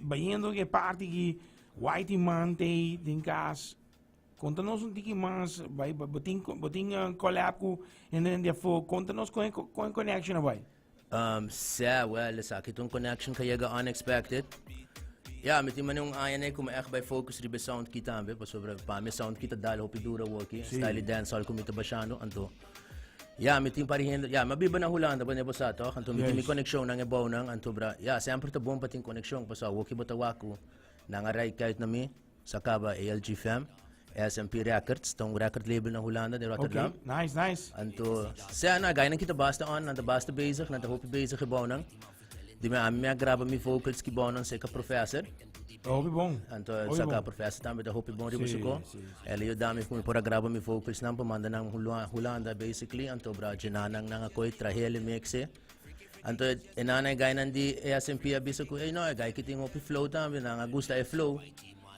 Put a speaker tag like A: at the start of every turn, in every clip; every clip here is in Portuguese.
A: bayendo que parte que Ytman tem cas. Conta-nos tiki mais, vai botin collab com en dia for. Conta-nos com connection vai.
B: Well, sa kitong connection kaya ga unexpected. Ja, met die manier aan en kom echt bij focus die bij sound kita ambe, pas sobre pa me sound kita dal hopi dura woki, style dance hall kumita bashano anto. Ja, met die parihin, ja, mabiba na Holanda ba nebo sa to, anto met mi connection nang ebaw nang anto bra. Ja, sempre ta bom pating connection pas woki batawaku nang aray kahit nami sa kaba ALG fam. SMP Records, tong record label ng Holanda de Rotterdam.
A: Okay, nice.
B: Anto, siya na gaya nang kita basta on, nanta basta basic, nanta hopi basic ebaw nang. Di me grava mi vocals ki bonon se ka professor.
A: Hopi bom.
B: Anto sa ka professor tambe da hopi bom ribusuko. Ele yo dami kung para grava mi vocals nang pamanda ng Holanda basically anto bra ginanang nang ako'y trahele mixe. Anto enanay gaya nandi SMP abiso ko no gaya kiting hopi flow tambe nang gusta e flow.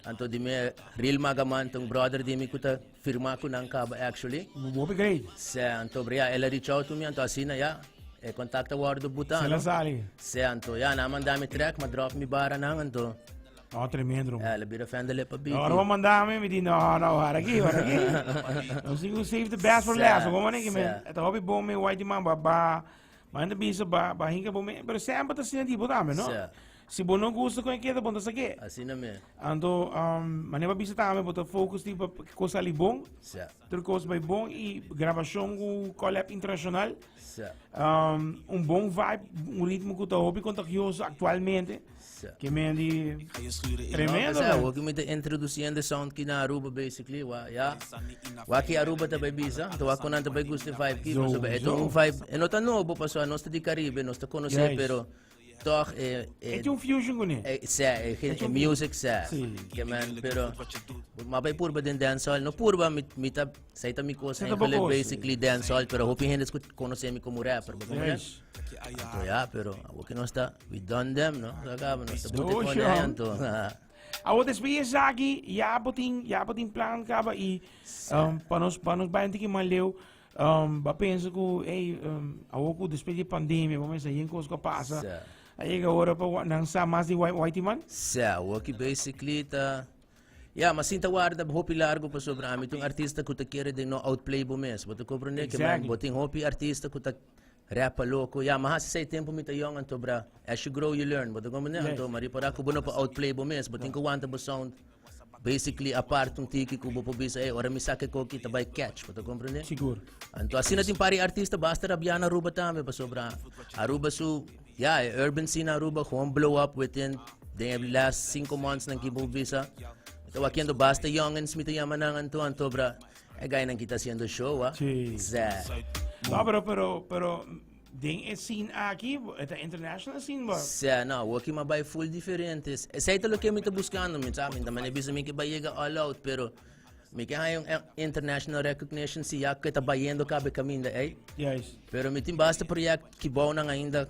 B: Anto di me real magaman tong brother di mi kuta firma ko nang kaba actually.
A: Hopi great.
B: Sa anto bra ele reach out to me anto asina ya. Kontakta wardo buta.
A: Sila sali.
B: Se anto, ya naman dami track, ma-drop mi bara nang anto.
A: Oh, tremendo.
B: Labira fendele pa biti.
A: No, mandami, mi di no, haraki. No, singo save the best for last. Como man que men, ito hopi bom me Ytman ba, manda bisa ba hinga bom me, pero sempre tá sendo tipo dame, no? Se bom não gosta com aquilo, bom tá saque.
B: Assim na me.
A: Ando, maneba bisa tame, bota focus tipo coisa ali bom. Ter coisa bem bom e gravação com collab internacional. Bom vibe, ritmo que eu estou contagioso atualmente. Que me andi tremendo.
B: O que me está introduzindo sound que na Aruba basically, wa que Aruba também bisa, então a conan também gusta vibe que, mas é vibe, não tá novo, passou, nós tá de Caribe, nós tá conhecer, pero toch
A: é fusion com ele.
B: É music sa. Que man, pero mabay purba din dancehall, no purba mita saita mi ko sa basically dancehall, pero hoping hendes ko conhecer mi como rapper, ba como então ya, pero o que nós tá, we done them, no? Acaba nós tá buti ko na yan to.
A: Awo despedidas aqui, já botin plan acaba e panos bayan tiki maleu. Ba pensa ko awo ko despedir pandemia, vamos aí em coisa que passa. Aí agora pa nang sa mas di Ytman?
B: Sa, o que basically ta mas sinta guarda hopi largo pa sobra ami tong artista ko ta kere de no outplay bo mes. Boto ko prone que man boting hopi artista ko ta rapa louco. Mahas sa tempo mi ta yong anto bra. As you grow you learn. Boto ko man anto mari para ko bono pa outplay bo mes. Boting ko wanta bo sound basically apart um tiki ko bo bisa ora mi sake ko kita by catch. Boto ko prone?
A: Siguro.
B: Anto asina tin pari artista basta rabiana Aruba tambe pa sobra. Aruba su urban scene Aruba home blow up within the last 5 months ng kibo visa. Ito wakiendo basta youngins mito yamanangan to anto bra. Gaya nang kita siendo show
A: No, pero ding é scene aqui, é international scene ba?
B: No, waki mabay full diferentes. Sa ito lo que mito buscando min sa amin naman ibig sabihin bayega all out pero may kaya yung international recognition siya kita bayendo kabe kaminda
A: Yes.
B: Pero mitin basta proyek kibaw na ainda.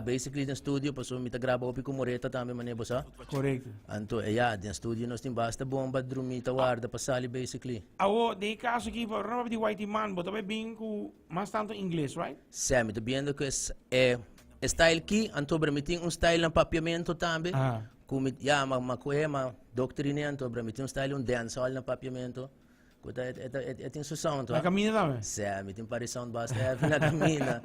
B: Basically din studio paso mita graba opi kumoreta tame manebo sa.
A: Correct.
B: Anto din studio nos tin basta bomba drumita warda pasali basically.
A: Awo de caso aqui para não de Ytman, bota bem bem com mais tanto inglês, right?
B: Sim, tô vendo que style ki anto bramiting style ng papiamento tambe. Kumit makuhema doctrine anto bramiting style dancehall ng papiamento. Kuta eting so sound
A: na camina também.
B: Sim, mitin pari sound basta na camina.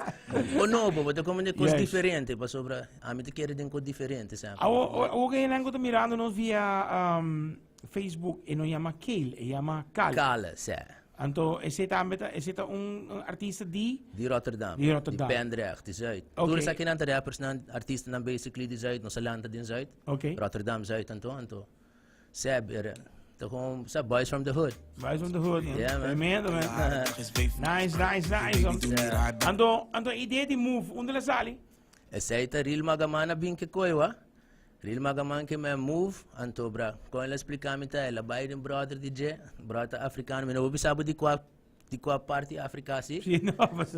B: O novo, boto como de coisa diferente, pa sobra, te quer din coisa diferente, sabe?
A: O que eu estou mirando nos via Facebook e não chama Kale, chama Kale.
B: Kale, sim.
A: Então, esse é artista de
B: Rotterdam.
A: De Rotterdam.
B: De Pendrecht, de Zuid. Toen sa kinanta rappers na artista na basically de Zuid, no sa landa din Zuid.
A: Okay.
B: Rotterdam Zuid anto. Seb sa Boys from the Hood.
A: Boys from the Hood.
B: Yeah, man.
A: Tremendo, man. Nice. Anto ideia de move, onde ela sali?
B: Essa aí tá real magamana bem que coisa, real magaman que me move, anto bra. Quando ela explicar me tá, ela vai de brother DJ, brother africano, me não vou saber de qual parte Afrika si.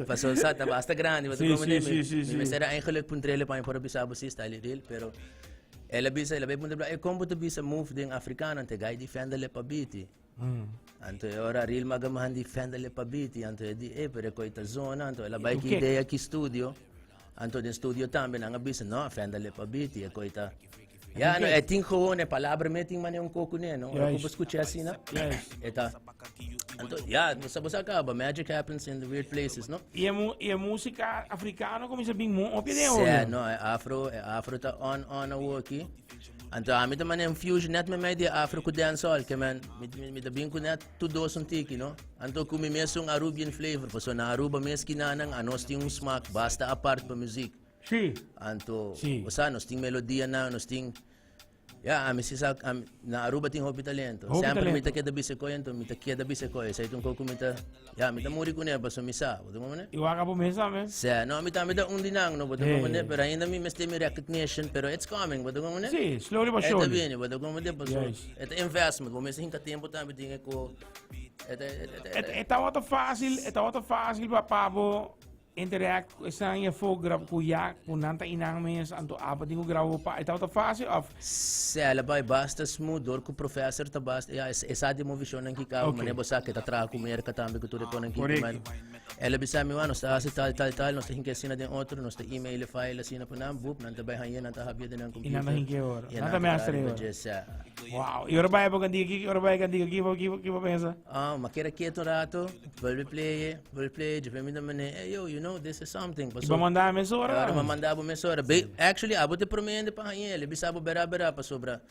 B: Pasol sa basta grande, mas como me será eigenlijk puntrele pa para bisabo si style real, pero ela bisa ela punta bla como tu bisa move ding africano ante guy defender le pabiti. Anto ora real magamahan defender le pabiti, anto di pero ko ita zona, anto ela vai ki ideia ki studio. Anto din studio tambe nga bisa no defender le pabiti ko ita Yeah, no, ting gewoon e palabra meting man yung coco niya, no? Or kung escuché assim, na?
A: Yes.
B: Eta. Anto, yeah, basta acaba. Magic happens in the weird places, no?
A: E a música africana começa bem muito, opia de hoje.
B: Yeah, no, afro ta on a aqui. Anto, ami ta man yung fusion net me may di afro ko dancehall, que man, mi tabing ko net tudo sun tiki, no? Anto, kung may mesong Arubian flavor, paso na Aruba mes kinanang anos ting smack, basta apart pa music.
A: Sim.
B: Anto,
A: Sim.
B: usa, nos ting melodia na, nos ting... Yeah, na Aruba ting hopi talento. Sempre mita keda bise ko yan to, mita keda bise ko. Sa itong koko mita, mita muri ko niya, baso misa. Wado mo ne?
A: Iwaka po mesa, man.
B: No, mita undinang, no, wado mo ne? Pero ainda mi mesti mi recognition, pero it's coming, wado mo ne?
A: Si, slowly but surely.
B: Ito bini, wado mo ne? Baso, ito investment, bumisa hinka tempo tayo, tinga ko.
A: Ito wata fácil pa pabo interact sa iya fo grab kuya punanta inang mes anto apa dingo grabo pa ito wata fácil of
B: ela vai basta smooth dor ku professor ta basta esa de mo vision ng kikaw mane bosa kita tra ku mer katambe ku ture ko ng kikaman ela bisa mi wano sa tal no sa hinke sina den otro no sa email file sina po nam bup nanta bay hayen nanta habya den ng computer
A: inanta hinke ora nanta master ora wow ora bay po kandi kibo pensa
B: makira quieto rato vuelve play de família mane yo you know this is something
A: iba mandar mesora
B: mandava mesora actually abote promende pa hayen ele bisabo bera pa sobra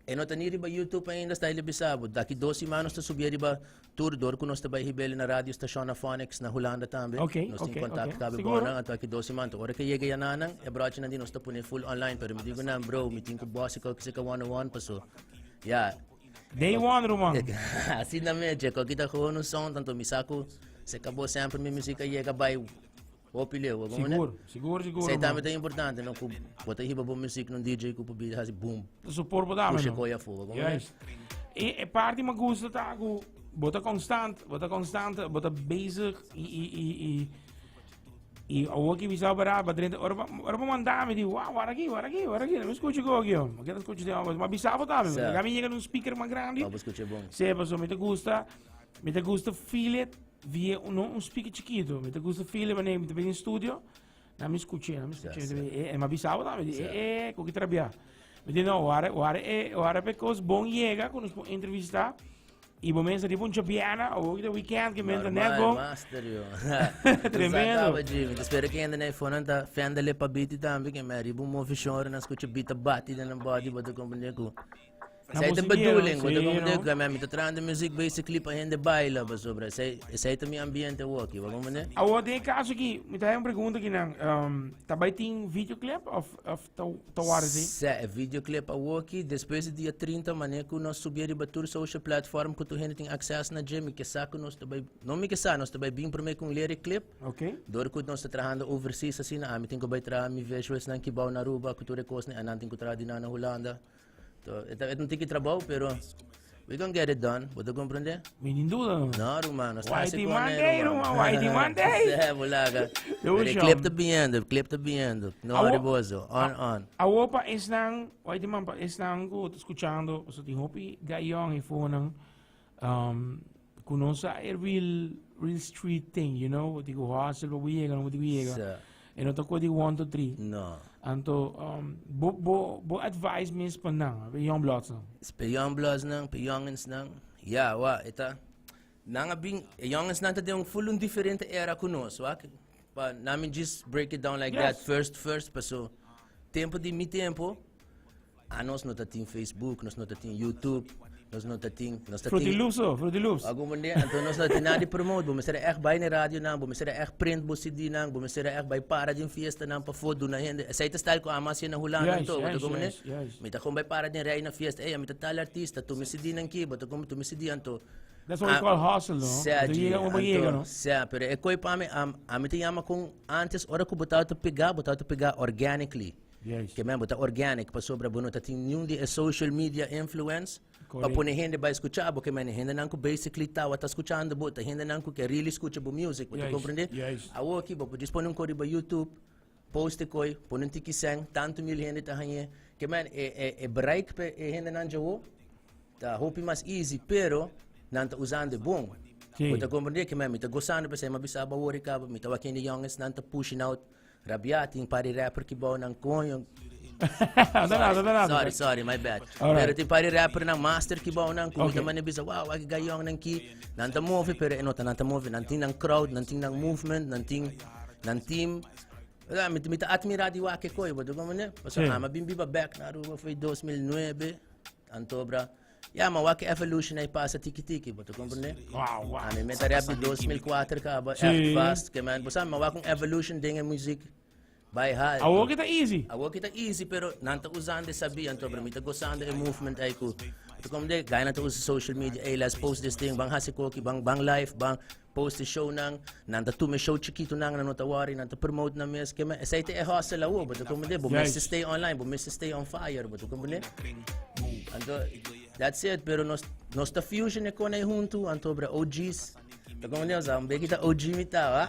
B: no taniri ba YouTube ainda está ele bisabo daqui 12 manos ta subir ba tour dor ku nos ta bay hibele na radio station na Phonics na Holanda tambe nos tem contact kabe bona at daqui 12 manto ora que yega yananang e broach na din nos ta pune full online pero me digo na bro meeting ko boss ko kasi ka 101 paso yeah
A: day one Roman
B: assim na medya ko kita ko no sound tanto misako se acabou sempre minha música yega bay opileu
A: seguro
B: sei também é importante não bota hiba bom music no DJ ku pobi hasi boom
A: support po dame
B: puxa coia fogo
A: yes e parte me gusta tá ku bota constante bota basic e o que bisa baraba dentro ora mandame di wow aqui não escuto aqui ó quero escutar mas bisava tá mesmo caminha chega num speaker mais grande
B: vamos escutar bom
A: se passou me gusta feel it via un speaker chiquito, mi te gusta file, ma mi te vedi in studio, non mi scucci, ma bisavo da me, con chi trabbia. Mi dice no, guarda perché buon jega, con un intervista, i momenti di un piana, o il weekend che mette nel go.
B: Master io.
A: Tremendo.
B: Spero che andare nel phone anda fende le pabiti tambi che mi arriva un mo fisciore, na scucci bita batti nel body, vado con con Sai ta baduling, wala ko mo kami mi tatranda music basically pa hindi baila ba sobra. Sai ta mi ambiente walkie, wala mo ne?
A: Awo de caso que me tá uma pergunta que não, também tem videoclip of tawarzi?
B: Sa videoclip a walkie, depois do dia 30 mané ko nós subir ba tour social platform ko to hindi ting access na gym que sa ko nós tabay, não me que sa nós tabay bing pro me kung lyric clip.
A: Okay.
B: Dor ko nós trahanda overseas assim na amiting ko bay tra mi visuals nang kibaw na Aruba ko to rekos ni ananting ko tra din na Holanda. Ito não tem que trabalho, pero we can get it done. Pode compreender?
A: Sem dúvida.
B: Não, Romano.
A: Whitey Monday, Whitey Monday.
B: É, bolaga. Clip tá vindo. Não é nervoso. On.
A: A opa is nang, Whitey man pa is nang ko escuchando, so ti hopi gayong iphone kunosa real street thing, you know, ti ko hustle ba wiega, no ti wiega. E não tocou de 1 to 3.
B: Não.
A: Anto, bo advice means pa nang, young bloods nang.
B: Young bloods nang, youngins nang. Yeah, ita. Nang abing, youngins nang tadi yung full different era kunos, wa? Pa namin just break it down like that first, pa so tempo di mi tempo. Anos no tating Facebook, nos no tating YouTube. Nos não tem,
A: Fruity Loops.
B: Algum dia, então nós não tem nada de promote. Vamos ser echt bij na radio nang, vamos ser echt print bo CD nang, vamos ser echt bij para din fiesta nang pa foto na hindi. Sa ita style ko amas yan na hulangan to.
A: Yes.
B: Mita kung bij para din ray na fiesta, mita tal artista, tumi CD nang kibo, to kung tumi CD anto.
A: That's what we call hustle, no?
B: Sa, pero ekoy pa amita yama kung antes ora ko butaw to piga organically.
A: Yes.
B: Que mesmo tá organic pa sobra bono tating yung di social media influence. Papune hindi ba escuchar, porque mane hindi nanko basically tawa ta escuchando bo, ta hindi nanko que really escucha bo music, você compreende?
A: Yes.
B: Awo aqui bo, dispone um código ba YouTube, poste koi, ponen tiki sang, tanto mil hindi ta hanye, que man break pe hindi nanjo, ta hopi mas easy, pero nanta usando bom. Você compreende que man mita gozando pa sa mabisaba wori ka, mita wakin the youngest nanta pushing out rabiating pari rapper ki bo nang kon yung Sorry, my bad.
A: Alright.
B: Pero ti pari rapper ng master kibaw nang kumita man bisa wow, agi gayong nang ki nanta movie pero enota nanta movie nanting ng crowd, nanting ng movement, nanting ng team. Wala, mita admiradi wa ke koy, bodo mo ne. Basta mabimbi ba back na ruba foi 2009 antobra. Ma que evolution ay pasa tiki-tiki, boto comprende?
A: Wow.
B: Ano, may tarap di 2004 ka ba, fast, que man, basta mawa kong evolution din ng music. By hal.
A: Awo kita easy.
B: Pero nanta usande sabi antobra, mita gozando e movement ay ko. Boto comprende, gaya na to sa social media, let's post this thing, bang hasikoki, bang live, bang post the show nang, nanta tu me show chiquito nang nanotawari, nanta promote na mes, que man, esaite e hustle awo, boto comprende, bumis to stay online, bumis to stay on fire, boto comprende? Anto, that's it, pero nos ta fusion e kone junto, antobra OGs. Como niyo sa ambe kita OG mita, ha?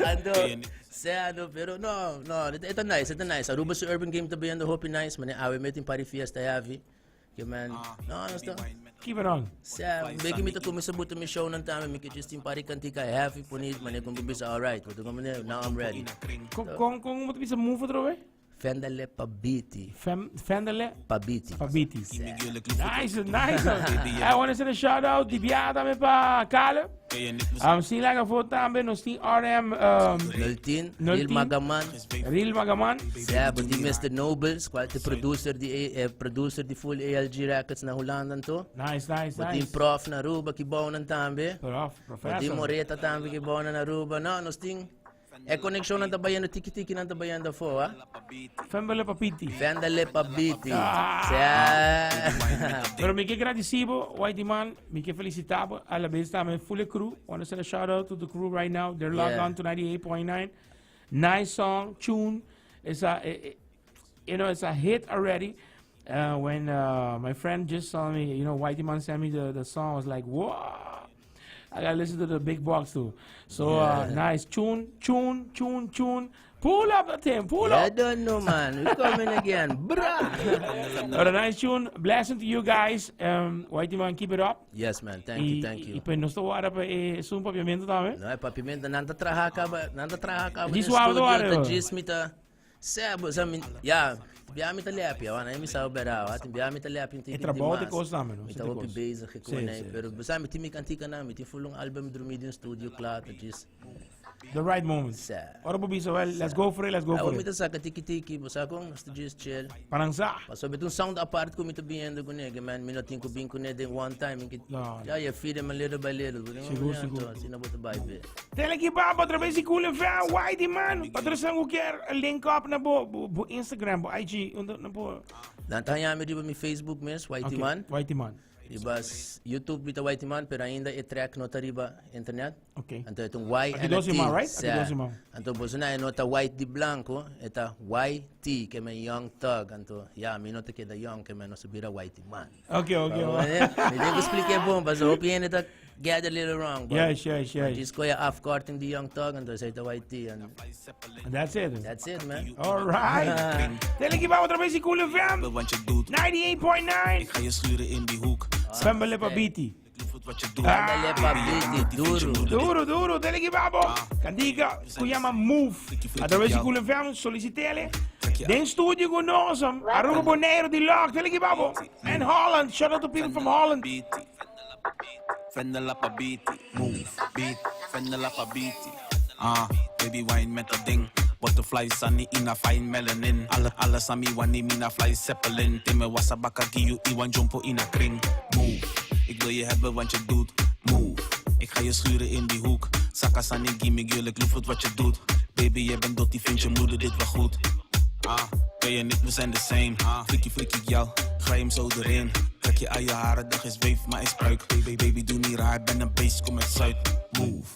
B: Anto, pero no, ito nice. Aruba sa urban game tabi yan, hope nice, mane awe metin party fiesta yavi. Man, no,
A: keep it on.
B: Ambe kita kumisabot mi show ng tama, mi kitching party kantika heavy punit, mane kung bibisa alright. Como niyo, now I'm ready.
A: Kung mo bisa move outro we?
B: Fendele Pabiti.
A: Fendele
B: Pabiti.
A: Nice. I want to send a shout out di biata me pa Kale. Sila ka foto tambe no si RM010
B: Real Magaman. But di Mr. Nobles, quality producer di full ALG Records na Holandan to.
A: Nice.
B: But di Prof na Ruba kibaw ng tambe.
A: Professor.
B: But di Moreta tambe kibaw na Ruba. No, sting. Connection ng tabayan no tiki-tiki ng tabayan da fo, ha?
A: Fendele Pabiti. Pero mi que agradecido, Ytman, mi que felicitabo alla vez también full crew. Want to send a shout out to the crew right now. They're logged on to 98.9. Nice song, tune. It's a hit already. When my friend just saw me, Ytman sent me the song. I was like, whoa. I gotta listen to the big box too. So nice tune. Pull up the thing, pull up.
B: I don't know, man. We're coming again, bruh.
A: But a nice tune. Blessing to you guys. Ytman, keep it up.
B: Yes, man. Thank you.
A: E poi non sto guarda per su un papiamento também.
B: No, papiamento nanta traha ka ba.
A: Di suave
B: ta jismita. Sebo sa min. Biami ta lepi, wana mi sa oberawa, biami ta lepi
A: E trabalho de coisa também, não?
B: Ita opi base que kone, pero basta mi timi kantika na, mi ti fulong album drumidian studio kla ta jis.
A: The right moment. Ora Bobisa, well, let's go for it.
B: Ako mita sa katiki-tiki, basta kong nasta just chill.
A: Parang sa.
B: Paso betun sound apart ko mita biyendo ko ne, man, minutin ko bin ko ne din one time. You feed them a little by little.
A: Siguro.
B: Sinabot ba ibe.
A: Teleki ba, outra si cool fan, Ytman. Patrocinam ko quer link up na bo Instagram, bo IG, na po.
B: Nantahayami di ba mi Facebook mes, Ytman?
A: Ytman.
B: Ibas YouTube bita Ytman pero ainda i-track nota riba internet.
A: Okay.
B: Anto itong Y
A: and T. Right?
B: Anto boso na nota white di blanco, eta YT kay may young thug anto. Mi nota kay the young kay may no subira Ytman.
A: Okay.
B: Hindi ko explique po, baso opinion ita get a little wrong.
A: Yes.
B: Just ko ya off court the young thug anto sa ita YT and
A: that's it,
B: man.
A: All right. Teleki ba, outra vez si cool fan. 98.9.
C: Ik ga je schuren in die hoek.
A: Fendele Pabiti.
B: Fendele Pabiti,
A: duro, teleki babo. Kandiga, kuyama move. Através de Cool FM, solicitele. Den studio conosem, Aruba Bonaire di Lock, teleki babo. And Holland, shout out to people from Holland.
C: Fendele Pabiti, move, beat, Fendele Pabiti. Baby wine met dat ding. Butterflies sunny in a fine melanin. Alles aan mi wanneer mina fly zeppelin. Timme wassa bakka giyu iwan jumpo in a kring. Move, ik wil je hebben want je doet. Move, ik ga je schuren in die hoek. Sakka sunny gimme girl, ik lief het wat je doet. Baby jij bent dot, die vindt je moeder dit wel goed. Ben je niet, we zijn the same. Flikkie, gal, ga je hem zo erin. Trek je aan je haren, dag is weef, maar is pruik. Baby, doe niet raar, ben een beest, kom uit Zuid. Move.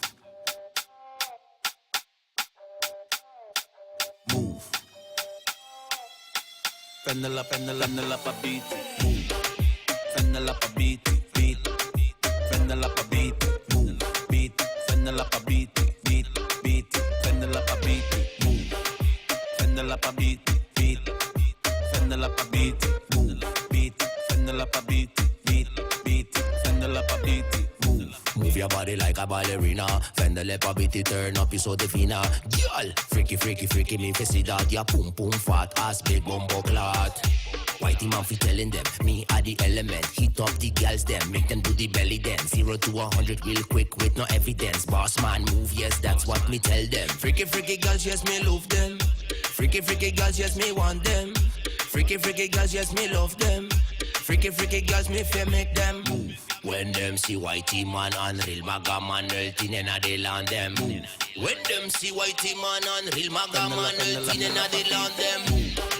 C: Fendele Pabiti, move. Fendele Pabiti, beat. Fendele Pabiti, move. Beat. Fendele Pabiti, beat. Fendele Pabiti, move. Fendele Pabiti, beat. Fendele Pabiti, move. Beat. Fendele Pabiti, beat. Fendele Pabiti, move.
D: Move your body like a ballerina. Fend the lip a bit, it turn up, you so the fina. Girl, freaky, freaky, freaky, me fi see that. Ya pum pum fat ass, big bumbo clot. Whitey man fi telling them, me are the element. Heat up the girls them, make them do the belly dance. 0 to 100 real quick with no evidence. Boss man move, yes, that's what me tell them. Freaky, freaky girls, yes, me love them. Freaky, freaky girls, yes, me want them. Freaky, freaky girls, yes, me love them. Freaky, freaky girls, me fi make them move. When them see Whitey man and real maga man, ultin inna the land them move. When them see Whitey man and real maga man, ultin inna the land them move.